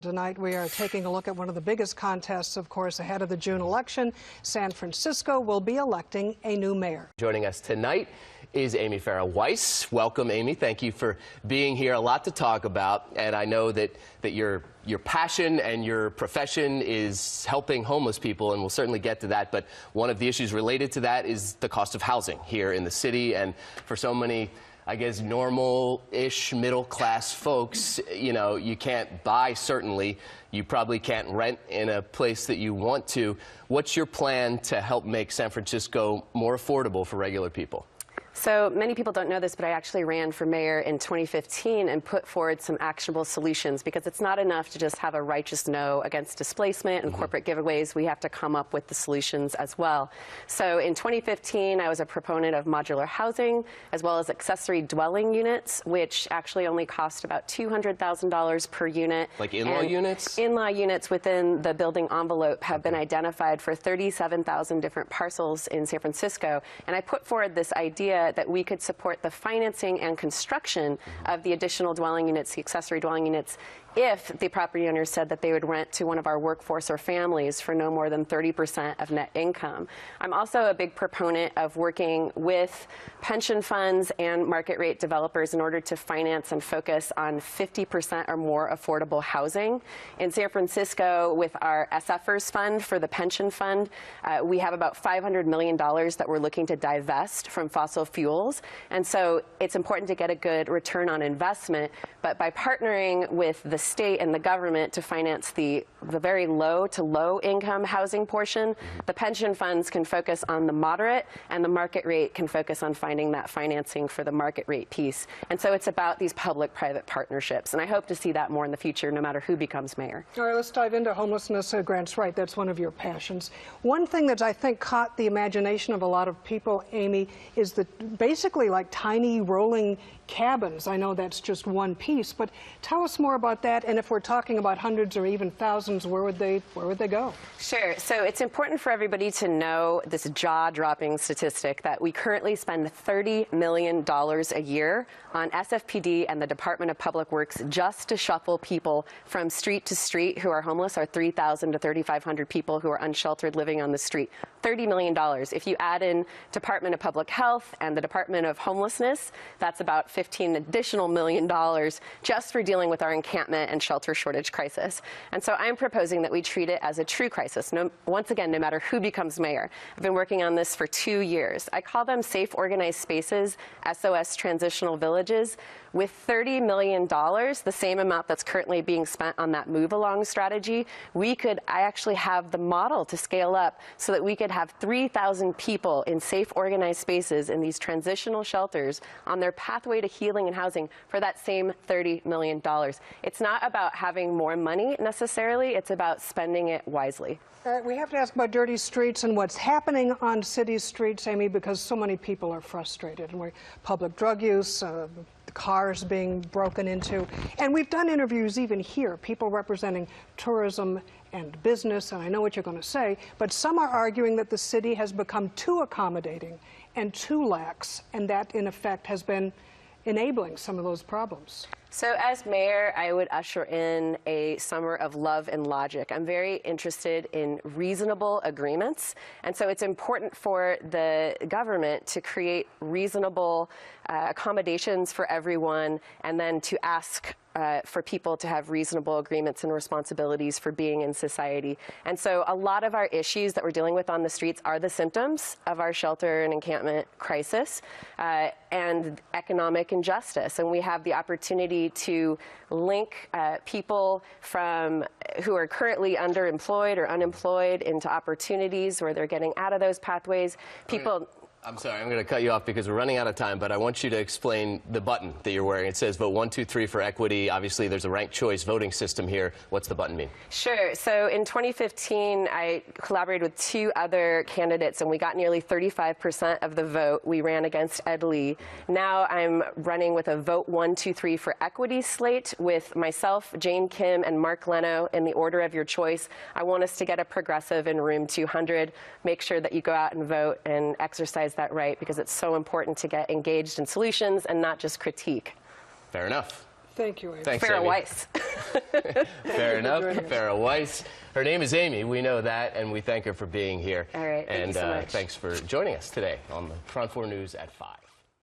Tonight we are taking a look at one of the biggest contests, of course, ahead of the June election. San Francisco will be electing a new mayor. Joining us tonight is Amy Farrah Weiss. Welcome, Amy. Thank you for being here. A lot to talk about, and I know that your passion and your profession is helping homeless people, and we'll certainly get to that. But one of the issues related to that is the cost of housing here in the city, and for so many, I guess, normal-ish middle-class folks, you know, you can't buy, certainly. You probably can't rent in a place that you want to. What's your plan to help make San Francisco more affordable for regular people? So many people don't know this, but I actually ran for mayor in 2015 and put forward some actionable solutions, because it's not enough to just have a righteous no against displacement and corporate giveaways. We have to come up with the solutions as well. So in 2015, I was a proponent of modular housing as well as accessory dwelling units, which actually only cost about $200,000 per unit. Like in-law units? In-law units within the building envelope have been identified for 37,000 different parcels in San Francisco. And I put forward this idea that we could support the financing and construction of the additional dwelling units, the accessory dwelling units, if the property owners said that they would rent to one of our workforce or families for no more than 30% of net income. I'm also a big proponent of working with pension funds and market rate developers in order to finance and focus on 50% or more affordable housing. In San Francisco, with our SFers fund for the pension fund, we have about $500 million that we're looking to divest from fossil fuels. And so it's important to get a good return on investment, but by partnering with the state and the government to finance the very low to low income housing portion, the pension funds can focus on the moderate, and the market rate can focus on finding that financing for the market rate piece. And so it's about these public-private partnerships, and I hope to see that more in the future, no matter who becomes mayor. All right, let's dive into homelessness. Grant's right, that's one of your passions. One thing that I think caught the imagination of a lot of people, Amy, is that basically like tiny rolling cabins. I know that's just one piece, but tell us more about that. And if we're talking about hundreds or even thousands, where would they go? Sure. So it's important for everybody to know this jaw-dropping statistic that we currently spend $30 million a year on SFPD and the Department of Public Works just to shuffle people from street to street who are homeless, or 3,000 to 3,500 people who are unsheltered living on the street. $30 million. If you add in Department of Public Health and the Department of Homelessness, that's about $15 additional million just for dealing with our encampment and shelter shortage crisis. And so I'm proposing that we treat it as a true crisis, once again, no matter who becomes mayor. I've been working on this for 2 years. I call them Safe Organized Spaces, SOS Transitional Villages. With $30 million, the same amount that's currently being spent on that move-along strategy, I actually have the model to scale up so that we could have 3,000 people in safe, organized spaces in these transitional shelters on their pathway to healing and housing for that same $30 million. It's not about having more money necessarily, it's about spending it wisely. We have to ask about dirty streets and what's happening on city streets, Amy, because so many people are frustrated. And public drug use, cars being broken into. And we've done interviews even here, people representing tourism and business, and I know what you're going to say, but some are arguing that the city has become too accommodating and too lax, and that, in effect, has been enabling some of those problems. So as mayor, I would usher in a summer of love and logic. I'm very interested in reasonable agreements, and so it's important for the government to create reasonable accommodations for everyone, and then to ask for people to have reasonable agreements and responsibilities for being in society. And so a lot of our issues that we're dealing with on the streets are the symptoms of our shelter and encampment crisis and economic injustice. And we have the opportunity to link people who are currently underemployed or unemployed into opportunities where they're getting out of those pathways. People. I'm sorry, I'm going to cut you off because we're running out of time, but I want you to explain the button that you're wearing. It says vote 1, 2, 3 for equity. Obviously, there's a ranked choice voting system here. What's the button mean? Sure. So in 2015, I collaborated with 2 other candidates, and we got nearly 35% of the vote. We ran against Ed Lee. Now I'm running with a vote 1, 2, 3 for equity slate with myself, Jane Kim, and Mark Leno in the order of your choice. I want us to get a progressive in room 200. Make sure that you go out and vote and exercise that right, because it's so important to get engaged in solutions and not just critique. Fair enough. Thank you, Amy. Thanks, Farrah Amy. Weiss. Fair enough. Farrah Weiss. Her name is Amy. We know that, and we thank her for being here. All right. Thank you so much. Thanks for joining us today on the Front 4 News at 5.